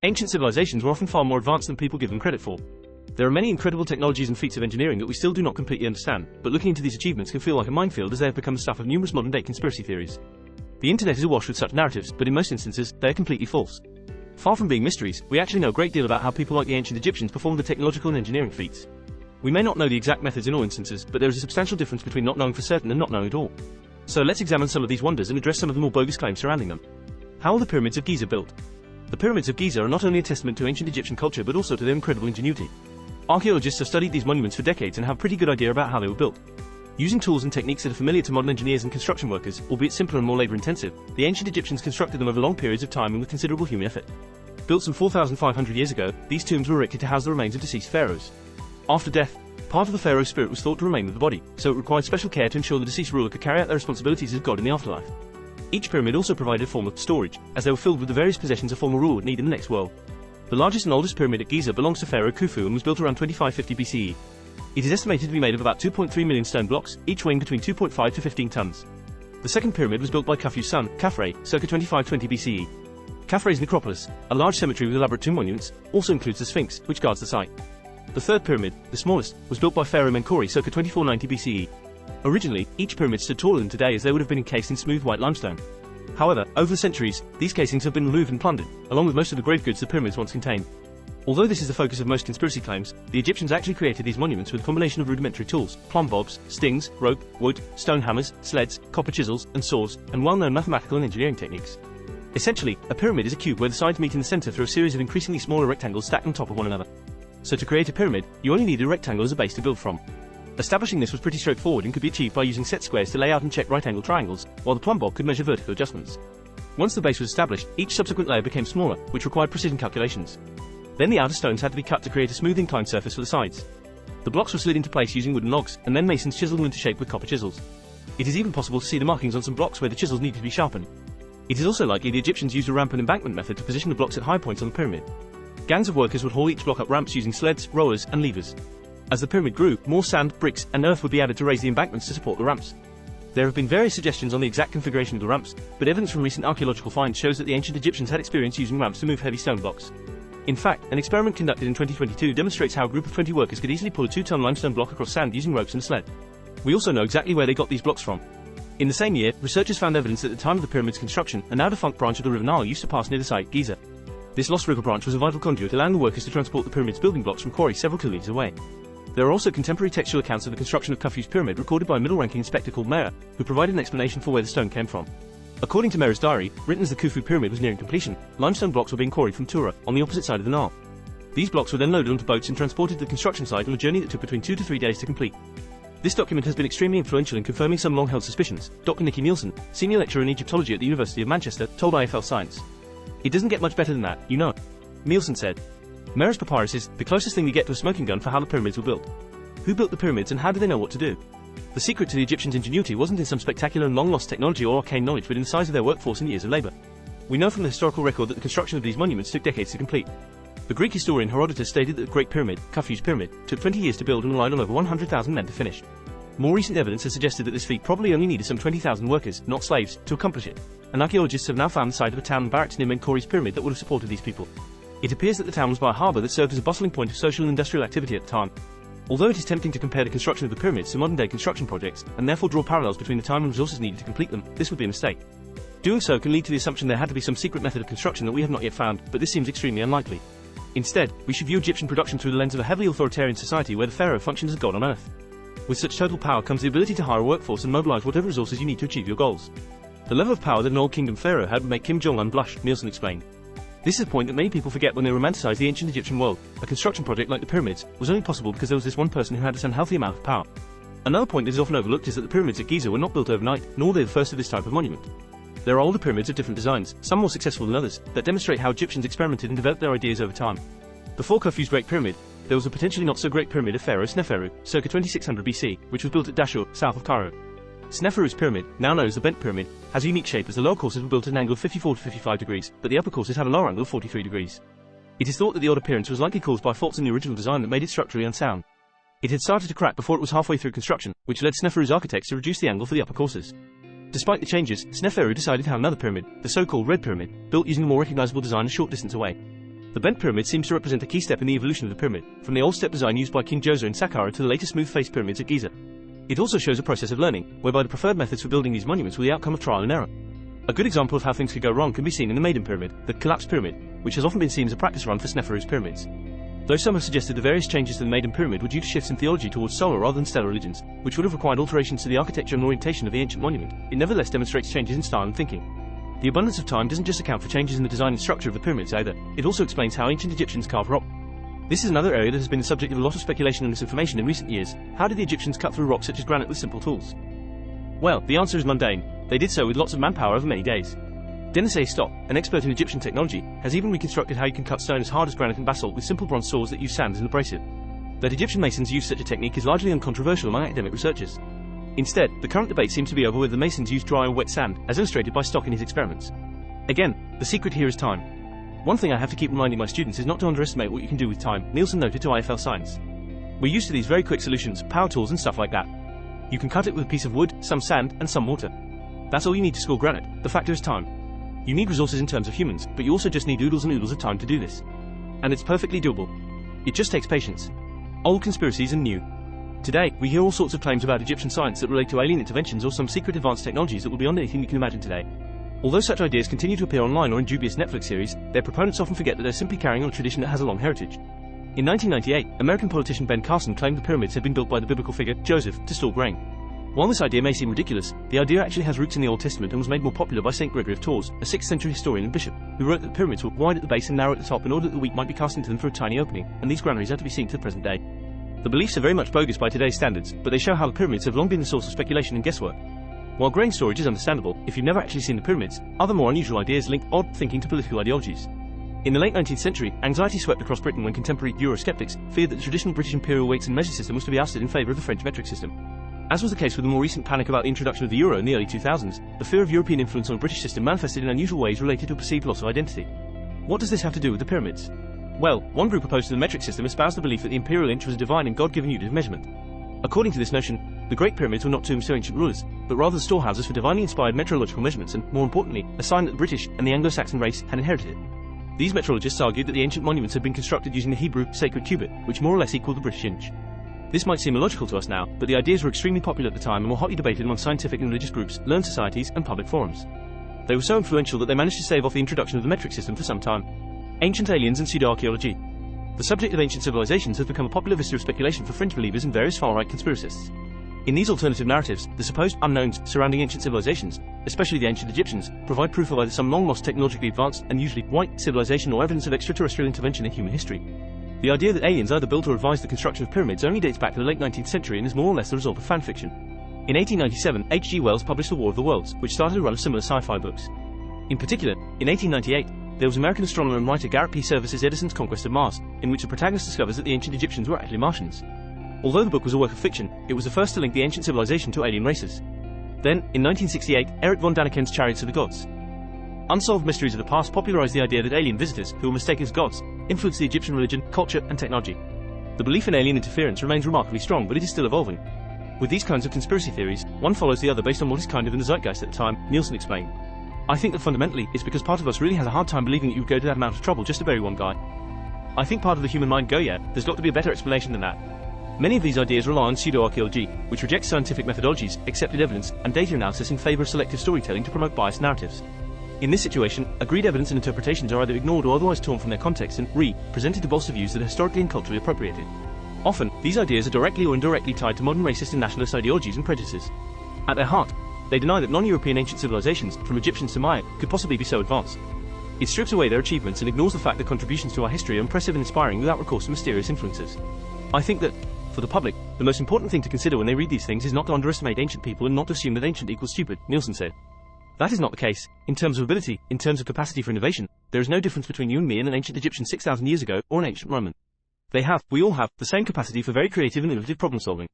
Ancient civilizations were often far more advanced than people give them credit for. There are many incredible technologies and feats of engineering that we still do not completely understand, but looking into these achievements can feel like a minefield as they have become the stuff of numerous modern-day conspiracy theories. The internet is awash with such narratives, but in most instances, they are completely false. Far from being mysteries, we actually know a great deal about how people like the ancient Egyptians performed the technological and engineering feats. We may not know the exact methods in all instances, but there is a substantial difference between not knowing for certain and not knowing at all. So let's examine some of these wonders and address some of the more bogus claims surrounding them. How were the pyramids of Giza built? The pyramids of Giza are not only a testament to ancient Egyptian culture but also to their incredible ingenuity. Archaeologists have studied these monuments for decades and have a pretty good idea about how they were built. Using tools and techniques that are familiar to modern engineers and construction workers, albeit simpler and more labor-intensive, the ancient Egyptians constructed them over long periods of time and with considerable human effort. Built some 4,500 years ago, these tombs were erected to house the remains of deceased pharaohs. After death, part of the pharaoh's spirit was thought to remain with the body, so it required special care to ensure the deceased ruler could carry out their responsibilities as god in the afterlife. Each pyramid also provided a form of storage, as they were filled with the various possessions a former ruler would need in the next world. The largest and oldest pyramid at Giza belongs to Pharaoh Khufu and was built around 2550 BCE. It is estimated to be made of about 2.3 million stone blocks, each weighing between 2.5 to 15 tons. The second pyramid was built by Khufu's son, Khafre, circa 2520 BCE. Khafre's necropolis, a large cemetery with elaborate tomb monuments, also includes the Sphinx, which guards the site. The third pyramid, the smallest, was built by Pharaoh Menkaure circa 2490 BCE. Originally, each pyramid stood taller than today as they would have been encased in smooth white limestone. However, over the centuries, these casings have been removed and plundered, along with most of the grave goods the pyramids once contained. Although this is the focus of most conspiracy claims, the Egyptians actually created these monuments with a combination of rudimentary tools: plumb bobs, stings, rope, wood, stone hammers, sleds, copper chisels, and saws, and well-known mathematical and engineering techniques. Essentially, a pyramid is a cube where the sides meet in the center through a series of increasingly smaller rectangles stacked on top of one another. So to create a pyramid, you only need a rectangle as a base to build from. Establishing this was pretty straightforward and could be achieved by using set squares to lay out and check right-angle triangles, while the plumb bob could measure vertical adjustments. Once the base was established, each subsequent layer became smaller, which required precision calculations. Then the outer stones had to be cut to create a smooth inclined surface for the sides. The blocks were slid into place using wooden logs, and then masons chiseled them into shape with copper chisels. It is even possible to see the markings on some blocks where the chisels needed to be sharpened. It is also likely the Egyptians used a ramp and embankment method to position the blocks at high points on the pyramid. Gangs of workers would haul each block up ramps using sleds, rollers, and levers. As the pyramid grew, more sand, bricks, and earth would be added to raise the embankments to support the ramps. There have been various suggestions on the exact configuration of the ramps, but evidence from recent archaeological finds shows that the ancient Egyptians had experience using ramps to move heavy stone blocks. In fact, an experiment conducted in 2022 demonstrates how a group of 20 workers could easily pull a 2-ton limestone block across sand using ropes and a sled. We also know exactly where they got these blocks from. In the same year, researchers found evidence that at the time of the pyramid's construction, a now defunct branch of the River Nile used to pass near the site, Giza. This lost river branch was a vital conduit allowing the workers to transport the pyramid's building blocks from quarries several kilometers away. There are also contemporary textual accounts of the construction of Khufu's pyramid recorded by a middle-ranking inspector called Mera, who provided an explanation for where the stone came from. According to Mera's diary, written as the Khufu pyramid was nearing completion, limestone blocks were being quarried from Tura, on the opposite side of the Nile. These blocks were then loaded onto boats and transported to the construction site on a journey that took between 2 to 3 days to complete. This document has been extremely influential in confirming some long-held suspicions, Dr. Nicky Nielsen, senior lecturer in Egyptology at the University of Manchester, told IFL Science. It doesn't get much better than that, you know. Nielsen said. Mera's papyrus is the closest thing we get to a smoking gun for how the pyramids were built. Who built the pyramids and how did they know what to do? The secret to the Egyptians' ingenuity wasn't in some spectacular and long-lost technology or arcane knowledge but in the size of their workforce and years of labor. We know from the historical record that the construction of these monuments took decades to complete. The Greek historian Herodotus stated that the Great Pyramid, Khufu's pyramid, took 20 years to build and relied on over 100,000 men to finish. More recent evidence has suggested that this feat probably only needed some 20,000 workers, not slaves, to accomplish it, and archaeologists have now found the site of a town and barracks near Menkaure's pyramid that would have supported these people. It appears that the town was by a harbour that served as a bustling point of social and industrial activity at the time. Although it is tempting to compare the construction of the pyramids to modern-day construction projects, and therefore draw parallels between the time and resources needed to complete them, this would be a mistake. Doing so can lead to the assumption there had to be some secret method of construction that we have not yet found, but this seems extremely unlikely. Instead, we should view Egyptian production through the lens of a heavily authoritarian society where the pharaoh functions as god on earth. With such total power comes the ability to hire a workforce and mobilize whatever resources you need to achieve your goals. The level of power that an old kingdom pharaoh had would make Kim Jong-un blush, Nielsen explained. This is a point that many people forget when they romanticize the ancient Egyptian world. A construction project like the pyramids was only possible because there was this one person who had this unhealthy amount of power. Another point that is often overlooked is that the pyramids at Giza were not built overnight, nor were they the first of this type of monument. There are older pyramids of different designs, some more successful than others, that demonstrate how Egyptians experimented and developed their ideas over time. Before Khufu's Great Pyramid, there was a potentially not so great pyramid of Pharaoh Sneferu, circa 2600 BC, which was built at Dashur, south of Cairo. Sneferu's pyramid, now known as the Bent Pyramid, has a unique shape as the lower courses were built at an angle of 54 to 55 degrees, but the upper courses had a lower angle of 43 degrees. It is thought that the odd appearance was likely caused by faults in the original design that made it structurally unsound. It had started to crack before it was halfway through construction, which led Sneferu's architects to reduce the angle for the upper courses. Despite the changes, Sneferu decided to have another pyramid, the so-called Red Pyramid, built using a more recognizable design a short distance away. The bent pyramid seems to represent a key step in the evolution of the pyramid, from the old step design used by King Djoser in Saqqara to the later smooth-faced pyramids at Giza. It also shows a process of learning, whereby the preferred methods for building these monuments were the outcome of trial and error. A good example of how things could go wrong can be seen in the Maiden Pyramid, the collapsed pyramid, which has often been seen as a practice run for Sneferu's pyramids. Though some have suggested the various changes to the Maiden Pyramid were due to shifts in theology towards solar rather than stellar religions, which would have required alterations to the architecture and orientation of the ancient monument, it nevertheless demonstrates changes in style and thinking. The abundance of time doesn't just account for changes in the design and structure of the pyramids either, it also explains how ancient Egyptians carved rock. This is another area that has been the subject of a lot of speculation and misinformation in recent years. How did the Egyptians cut through rock such as granite with simple tools? Well, the answer is mundane. They did so with lots of manpower over many days. Denis A. Stott, an expert in Egyptian technology, has even reconstructed how you can cut stone as hard as granite and basalt with simple bronze saws that use sand as an abrasive. That Egyptian masons used such a technique is largely uncontroversial among academic researchers. Instead, the current debate seems to be over whether the masons used dry or wet sand, as illustrated by Stock in his experiments. Again, the secret here is time. One thing I have to keep reminding my students is not to underestimate what you can do with time, Nielsen noted to IFL Science. We're used to these very quick solutions, power tools and stuff like that. You can cut it with a piece of wood, some sand, and some water. That's all you need to score granite. The factor is time. You need resources in terms of humans, but you also just need oodles and oodles of time to do this. And it's perfectly doable. It just takes patience. Old conspiracies and new. Today, we hear all sorts of claims about Egyptian science that relate to alien interventions or some secret advanced technologies that will be beyond anything you can imagine today. Although such ideas continue to appear online or in dubious Netflix series, their proponents often forget that they're simply carrying on a tradition that has a long heritage. In 1998, American politician Ben Carson claimed the pyramids had been built by the biblical figure, Joseph, to store grain. While this idea may seem ridiculous, the idea actually has roots in the Old Testament and was made more popular by St. Gregory of Tours, a 6th century historian and bishop, who wrote that the pyramids were wide at the base and narrow at the top in order that the wheat might be cast into them through a tiny opening, and these granaries are to be seen to the present day. The beliefs are very much bogus by today's standards, but they show how the pyramids have long been the source of speculation and guesswork. While grain storage is understandable, if you've never actually seen the pyramids, other more unusual ideas link odd thinking to political ideologies. In the late 19th century, anxiety swept across Britain when contemporary Eurosceptics feared that the traditional British imperial weights and measure system was to be ousted in favour of the French metric system. As was the case with the more recent panic about the introduction of the euro in the early 2000s, the fear of European influence on the British system manifested in unusual ways related to a perceived loss of identity. What does this have to do with the pyramids? Well, one group opposed to the metric system espoused the belief that the imperial inch was a divine and God-given unit of measurement. According to this notion, the Great Pyramids were not tombs to ancient rulers, but rather the storehouses for divinely inspired meteorological measurements and, more importantly, a sign that the British and the Anglo-Saxon race had inherited it. These meteorologists argued that the ancient monuments had been constructed using the Hebrew sacred cubit, which more or less equaled the British inch. This might seem illogical to us now, but the ideas were extremely popular at the time and were hotly debated among scientific and religious groups, learned societies, and public forums. They were so influential that they managed to stave off the introduction of the metric system for some time. Ancient aliens and pseudo-archaeology. The subject of ancient civilizations has become a popular vista of speculation for fringe believers and various far-right conspiracists. In these alternative narratives, the supposed unknowns surrounding ancient civilizations, especially the ancient Egyptians, provide proof of either some long-lost technologically advanced and usually white civilization or evidence of extraterrestrial intervention in human history. The idea that aliens either built or advised the construction of pyramids only dates back to the late 19th century and is more or less the result of fanfiction. In 1897, H.G. Wells published The War of the Worlds, which started a run of similar sci-fi books. In particular, in 1898, there was American astronomer and writer Garrett P. Service's Edison's Conquest of Mars, in which the protagonist discovers that the ancient Egyptians were actually Martians. Although the book was a work of fiction, it was the first to link the ancient civilization to alien races. Then, in 1968, Eric von Daniken's Chariots of the Gods. Unsolved mysteries of the past popularized the idea that alien visitors, who were mistaken as gods, influenced the Egyptian religion, culture, and technology. The belief in alien interference remains remarkably strong, but it is still evolving. With these kinds of conspiracy theories, one follows the other based on what is kind of in the zeitgeist at the time, Nielsen explained. I think that fundamentally, it's because part of us really has a hard time believing that you would go to that amount of trouble just to bury one guy. I think part of the human mind there's got to be a better explanation than that. Many of these ideas rely on pseudo-archaeology, which rejects scientific methodologies, accepted evidence, and data analysis in favor of selective storytelling to promote biased narratives. In this situation, agreed evidence and interpretations are either ignored or otherwise torn from their context and presented to bolster views that are historically and culturally appropriated. Often, these ideas are directly or indirectly tied to modern racist and nationalist ideologies and prejudices. At their heart, they deny that non-European ancient civilizations, from Egyptians to Maya, could possibly be so advanced. It strips away their achievements and ignores the fact that contributions to our history are impressive and inspiring without recourse to mysterious influences. I think that, for the public, the most important thing to consider when they read these things is not to underestimate ancient people and not to assume that ancient equals stupid, Nielsen said. That is not the case. In terms of ability, in terms of capacity for innovation, there is no difference between you and me and an ancient Egyptian 6,000 years ago or an ancient Roman. We all have, the same capacity for very creative and innovative problem solving.